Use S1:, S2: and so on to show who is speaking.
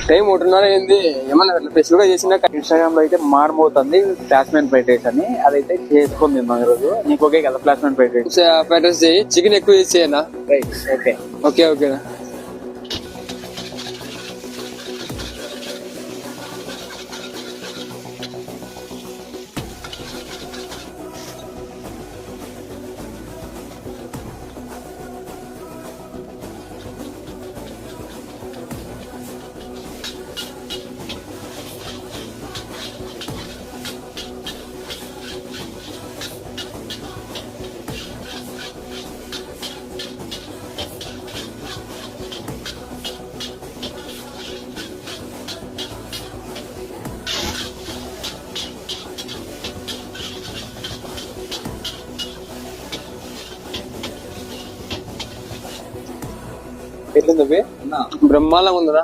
S1: Time 1:30 అయింది. ఏమన్నా special గా చేసిన
S2: ఇన్స్టాగ్రామ్ లో అయితే మారిపోతుంది ప్లాస్మెంట్ ఫ్రైడ్ రైస్ అని, అదైతే చేసుకుంది ఈ రోజు. నీకు ఓకే కదా placement fried rice?
S1: Fried rice చేయి, చికెన్ ఎక్కువ చేసి చేయనా?
S2: Right, okay
S1: okay okay.
S2: ఎట్లుంది?
S1: బ్రహ్మాండంగా ఉందిరా.